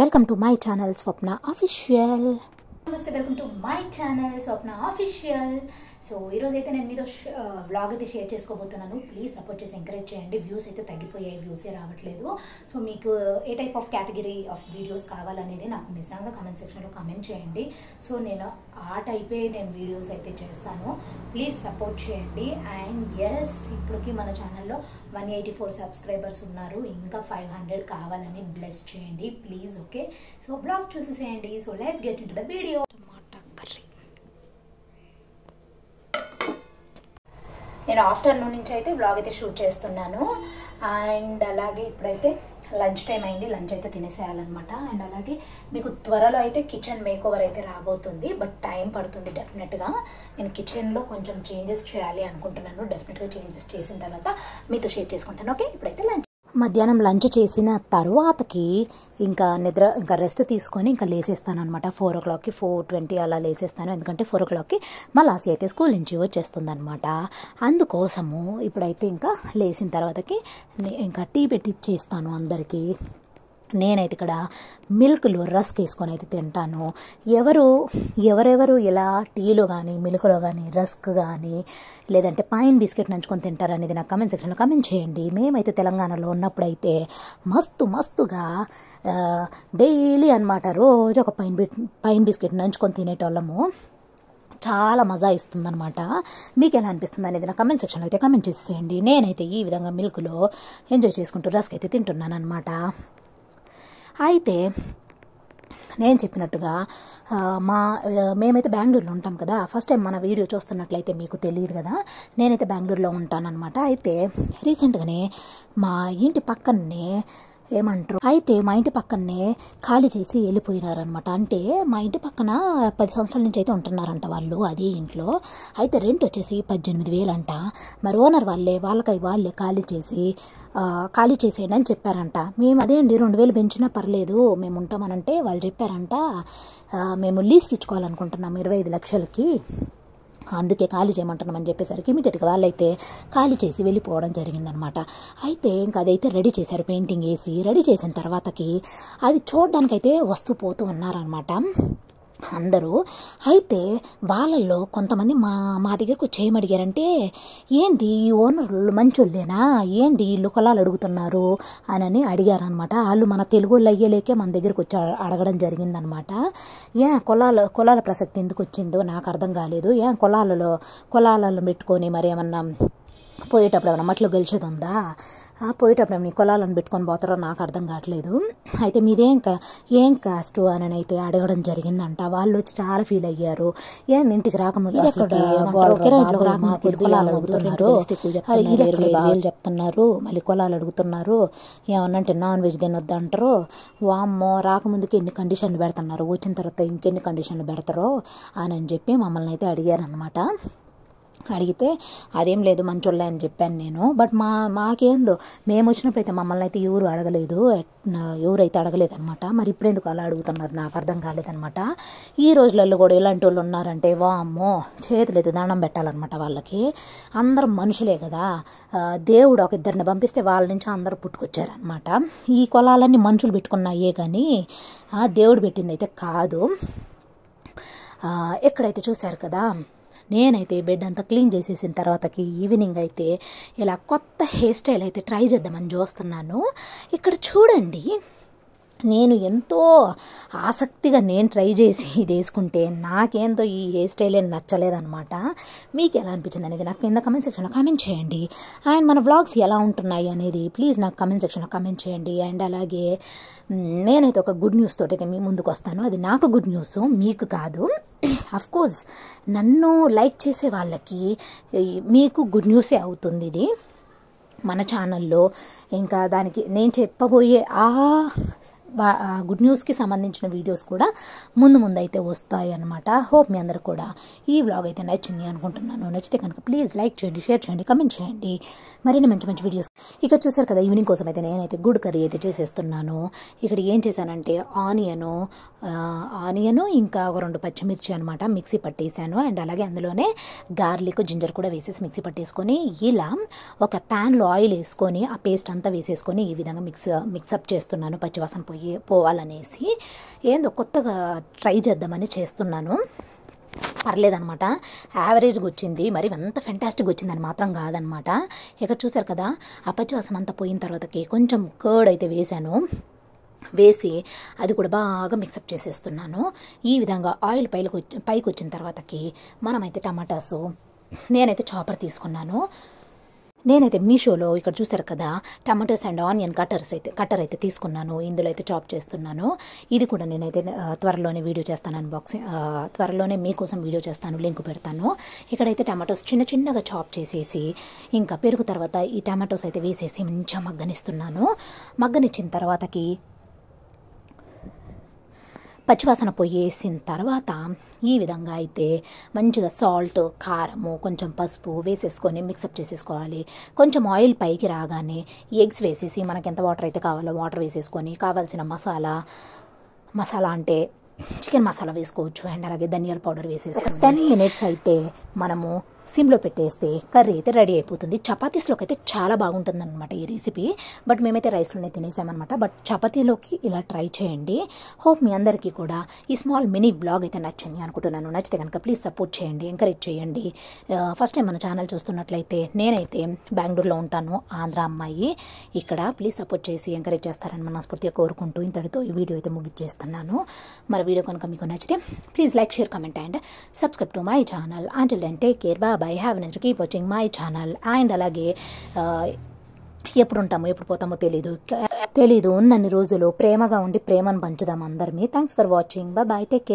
Welcome to my channel Swapna official. నమస్తే, welcome to my channel Swapna official. So ఈరోజు అయితే నేను మీతో వ్లాగ్ అయితే షేర్ చేసుకోబోతున్నాను. ప్లీజ్ సపోర్ట్ చేసి ఎంకరేజ్ చేయండి. వ్యూస్ అయితే తగ్గిపోయాయి, వ్యూసే రావట్లేదు. సో మీకు ఏ type of category of videos కావాలనేది నాకు నిజంగా కామెంట్ సెక్షన్లో కామెంట్ చేయండి. సో నేను ఆ టైపే నేను వీడియోస్ అయితే చేస్తాను. ప్లీజ్ సపోర్ట్ చేయండి. అండ్ ఎస్, ఇప్పటికి మన ఛానల్లో 184 సబ్స్క్రైబర్స్ ఉన్నారు. ఇంకా 500 కావాలని బ్లెస్ చేయండి ప్లీజ్. ఓకే, సో బ్లాగ్ చూసేసేయండి. So let's get into the video. Tomato curry నేను ఆఫ్టర్నూన్ నుంచి అయితే బ్లాగ్ అయితే షూట్ చేస్తున్నాను. అండ్ అలాగే ఇప్పుడైతే లంచ్ టైం అయింది, లంచ్ అయితే తినేసేయాలన్నమాట. అండ్ అలాగే మీకు త్వరలో అయితే కిచెన్ మేక్ ఓవర్ అయితే రాబోతుంది, బట్ టైం పడుతుంది డెఫినెట్గా. నేను కిచెన్లో కొంచెం చేంజెస్ చేయాలి అనుకుంటున్నాను. డెఫినెట్గా చేంజెస్ చేసిన తర్వాత మీతో షేర్ చేసుకుంటాను. ఓకే, ఇప్పుడైతే లంచ్ మధ్యాహ్నం లంచ్ చేసిన తర్వాతకి ఇంకా రెస్ట్ తీసుకొని ఇంకా లేసేస్తాను అనమాట. 4 o'clockకి 4:20 అలా లేసేస్తాను. ఎందుకంటే 4 o'clockకి మా లాసి అయితే స్కూల్ నుంచి వచ్చేస్తుంది అనమాట. అందుకోసము ఇప్పుడైతే ఇంకా లేచిన తర్వాతకి ఇంకా టీ పెట్టి ఇచ్చేస్తాను అందరికీ. నేనైతే ఇక్కడ మిల్క్లో రస్క్ వేసుకొని అయితే తింటాను. ఎవరెవరు ఇలా టీలో కానీ మిల్క్లో కానీ రస్క్ కానీ లేదంటే పైన్ బిస్కెట్ నంచుకొని తింటారు అనేది నాకు కామెంట్ సెక్షన్లో కామెంట్ చేయండి. మేమైతే తెలంగాణలో ఉన్నప్పుడైతే మస్తుగా డైలీ అనమాట రోజు ఒక పైన్ బిస్కెట్ నంచుకొని తినేటోళ్ళము. చాలా మజా ఇస్తుందన్నమాట. మీకు ఎలా అనిపిస్తుంది అనేది నా కమెంట్ సెక్షన్లో అయితే కమెంట్ చేసేయండి. నేనైతే ఈ విధంగా మిల్క్లో ఎంజాయ్ చేసుకుంటూ రస్క్ అయితే తింటున్నాను అనమాట. అయితే నేను చెప్పినట్టుగా మేమైతే బెంగళూరులో ఉంటాం కదా. ఫస్ట్ టైం మన వీడియో చూస్తున్నట్లయితే మీకు తెలియదు కదా, నేనైతే బెంగళూరులో ఉంటానన్నమాట. అయితే రీసెంట్గానే మా ఇంటి పక్కనే మా ఇంటి పక్కనే ఖాళీ చేసి వెళ్ళిపోయినారనమాట. అంటే మా ఇంటి పక్కన 10 సంవత్సరాల నుంచి అయితే ఉంటున్నారంట వాళ్ళు అదే ఇంట్లో. అయితే రెంట్ వచ్చేసి 18,000 అంట. మరి ఓనర్ వాళ్ళే ఖాళీ చేసేయండి అని చెప్పారంట. మేము అదే అండి 2,000 పెంచినా పర్లేదు మేము ఉంటామనంటే వాళ్ళు చెప్పారంట మేము లీజ్కి ఇచ్చుకోవాలనుకుంటున్నాము 25 లక్షలకి, అందుకే ఖాళీ చేయమంటున్నామని చెప్పేసరికి ఇమీడియట్గా వాళ్ళైతే ఖాళీ చేసి వెళ్ళిపోవడం జరిగిందనమాట. అయితే ఇంకా అదైతే రెడీ చేశారు, పెయింటింగ్ వేసి రెడీ చేసిన తర్వాతకి అది చూడడానికైతే వస్తూ పోతూ ఉన్నారనమాట అందరూ. అయితే వాళ్ళల్లో కొంతమంది మా దగ్గరకు చేయమడిగారంటే, ఏంది ఈ ఓనర్లు మంచోళ్ళేనా, ఏంటి వీళ్ళు కులాలు అడుగుతున్నారు అని అడిగారనమాట. వాళ్ళు మన తెలుగు వాళ్ళు అయ్యేలేకే మన దగ్గరకు వచ్చి అడగడం జరిగిందనమాట. కులాల ప్రసక్తి ఎందుకు వచ్చిందో నాకు అర్థం కాలేదు. కులాలలో పెట్టుకొని మరి ఏమన్నా పోయేటప్పుడు ఏమన్నా మట్లో గెలిచేది ఉందా, పోయేటప్పుడు మీ కులాలను పెట్టుకొని పోతారో నాకు అర్థం కావట్లేదు. అయితే ఏం కాస్ట్ అని అయితే అడగడం జరిగిందంట. వాళ్ళు వచ్చి చాలా ఫీల్ అయ్యారు. ఇంటికి రాకముందు కులాలు అడుగుతున్నారు, 25,000 చెప్తున్నారు, మళ్ళీ కులాలు అడుగుతున్నారు, ఏమన్నంటే నాన్ వెజ్ తినొద్దు అంటారు. వామ్మో, రాకముందుకి ఎన్ని కండిషన్లు పెడుతున్నారు, వచ్చిన తర్వాత ఇంకెన్ని కండిషన్లు పెడతారో అని చెప్పి మమ్మల్ని అయితే అడిగారనమాట. అడిగితే అదేం లేదు మంచోళ్ళే అని చెప్పాను నేను. బట్ మాకేందో మేము వచ్చినప్పుడు అయితే మమ్మల్ని అయితే ఎవరైతే అడగలేదనమాట. మరి ఇప్పుడు ఎందుకు అలా అడుగుతున్నారు నాకు అర్థం కాలేదనమాట. ఈ రోజులలో కూడా ఇలాంటి వాళ్ళు ఉన్నారంటే వామ్మో, చేతులు అయితే దండం పెట్టాలన్నమాట వాళ్ళకి. అందరం మనుషులే కదా, దేవుడు ఒక ఇద్దరిని పంపిస్తే వాళ్ళ నుంచి అందరూ పుట్టుకొచ్చారనమాట. ఈ కులాలన్నీ మనుషులు పెట్టుకున్నాయే కానీ దేవుడు పెట్టింది అయితే కాదు. ఎక్కడైతే చూశారు కదా, నేనైతే బెడ్ అంతా క్లీన్ చేసేసిన తర్వాతకి ఈవినింగ్ అయితే ఇలా కొత్త హెయిర్ స్టైల్ అయితే ట్రై చేద్దామని చూస్తున్నాను. ఇక్కడ చూడండి, నేను ఎంతో ఆసక్తిగా నేను ట్రై చేసి ఇది వేసుకుంటే నాకేంతో ఈ హెయిర్ స్టైల్ ఏం నచ్చలేదనమాట. మీకు ఎలా అనిపించింది అనేది నాకు కింద కమెంట్ సెక్షన్లో కామెంట్ చేయండి. అండ్ మన వ్లాగ్స్ ఎలా ఉంటున్నాయి అనేది ప్లీజ్ నాకు కమెంట్ సెక్షన్లో కామెంట్ చేయండి. అండ్ అలాగే నేనైతే ఒక గుడ్ న్యూస్ తోటి అయితే మీ ముందుకు వస్తాను. అది నాకు గుడ్ న్యూస్, మీకు కాదు. అఫ్కోర్స్ నన్ను లైక్ చేసే వాళ్ళకి మీకు గుడ్ న్యూసే అవుతుంది ఇది మన ఛానల్లో. ఇంకా దానికి నేను చెప్పబోయే గుడ్ న్యూస్కి సంబంధించిన వీడియోస్ కూడా ముందు అయితే వస్తాయి అన్నమాట. హోప్ మీ అందరూ కూడా ఈ వ్లాగ్ అయితే నచ్చింది అనుకుంటున్నాను. నచ్చితే కనుక ప్లీజ్ లైక్ చేయండి, షేర్ చేయండి, కమెంట్ చేయండి. మరిన్ని మంచి వీడియోస్. ఇక్కడ చూసారు కదా, ఈవినింగ్ కోసం అయితే నేనైతే గుడ్ కర్రీ అయితే చేసేస్తున్నాను. ఇక్కడ ఏం చేశానంటే ఆనియను ఇంకా ఒక 2 పచ్చిమిర్చి అనమాట మిక్సీ పట్టేసాను. అండ్ అలాగే అందులోనే గార్లిక్, జింజర్ కూడా వేసేసి మిక్సీ పట్టేసుకొని ఇలా ఒక ప్యాన్లో ఆయిల్ వేసుకొని ఆ పేస్ట్ అంతా వేసేసుకొని ఈ విధంగా మిక్సప్ చేస్తున్నాను పచ్చివాసన పోయి. పోవాలనేసి ఏందో కొత్తగా ట్రై చేద్దామని చేస్తున్నాను. పర్లేదనమాట, యావరేజ్గా వచ్చింది, మరి అంత ఫెంటాస్టిక్గా వచ్చిందని మాత్రం కాదనమాట. ఇక్కడ చూసారు కదా, ఆ పచ్చివాసన అంతా పోయిన తర్వాతకి కొంచెం కర్డ్ అయితే వేసి అది కూడా బాగా మిక్సప్ చేసేస్తున్నాను. ఈ విధంగా ఆయిల్ పైకి వచ్చిన తర్వాతకి మనమైతే టమాటాసు నేనైతే చాపర్ తీసుకున్నాను. నేనైతే మీషోలో ఇక్కడ చూసారు కదా టమాటోస్ అండ్ ఆనియన్ కట్టర్ అయితే తీసుకున్నాను. ఇందులో అయితే చాప్ చేస్తున్నాను. ఇది కూడా నేనైతే త్వరలోనే వీడియో చేస్తాను, అన్బాక్సింగ్ త్వరలోనే మీకోసం వీడియో చేస్తాను, లింక్ పెడతాను. ఇక్కడైతే టమాటోస్ చిన్నగా చాప్ చేసేసి ఇంకా పెరుగు తర్వాత ఈ టమాటోస్ అయితే వేసేసి మంచిగా మగ్గనిస్తున్నాను. మగ్గనిచ్చిన తర్వాతకి పచ్చివాసన పోయేసిన తర్వాత ఈ విధంగా అయితే మంచిగా సాల్ట్, కారము, కొంచెం పసుపు వేసేసుకొని మిక్సప్ చేసేసుకోవాలి. కొంచెం ఆయిల్ పైకి రాగానే ఎగ్స్ వేసేసి మనకి ఎంత వాటర్ అయితే కావాలో వాటర్ వేసేసుకొని కావాల్సిన మసాలా అంటే చికెన్ మసాలా వేసుకోవచ్చు అండ్ అలాగే ధనియాల పౌడర్ వేసేసుకోవాలి. 10 minutes అయితే మనము సిమ్లో పెట్టేస్తే కర్రీ అయితే రెడీ అయిపోతుంది. చపాతీస్లోకి అయితే చాలా బాగుంటుంది అనమాట ఈ రెసిపీ. బట్ మేమైతే రైస్లోనే తినేసామన్నమాట. బట్ చపాతీలోకి ఇలా ట్రై చేయండి. హోప్ మీ అందరికీ కూడా ఈ స్మాల్ మినీ బ్లాగ్ అయితే నచ్చింది అనుకుంటున్నాను. నచ్చితే కనుక ప్లీజ్ సపోర్ట్ చేయండి, ఎంకరేజ్ చేయండి. ఫస్ట్ టైం మన ఛానల్ చూస్తున్నట్లయితే నేనైతే బెంగళూరులో ఉంటాను, ఆంధ్ర అమ్మాయి. ఇక్కడ ప్లీజ్ సపోర్ట్ చేసి ఎంకరేజ్ చేస్తారని మనస్ఫూర్తిగా కోరుకుంటూ ఇంతటితో ఈ వీడియో అయితే ముగిచ్చేస్తున్నాను. మరి వీడియో కనుక మీకు నచ్చితే please like, share, comment and subscribe to my channel. Until then take care, bye, have a nice day, keep watching my channel. And అలాగే ఎప్పుడు ఉంటామో ఎప్పుడు పోతామో తెలీదు. ఉన్నన్ని రోజులు ప్రేమగా ఉండి ప్రేమను పంచుదాం అందరినీ. Thanks for watching, bye, take care.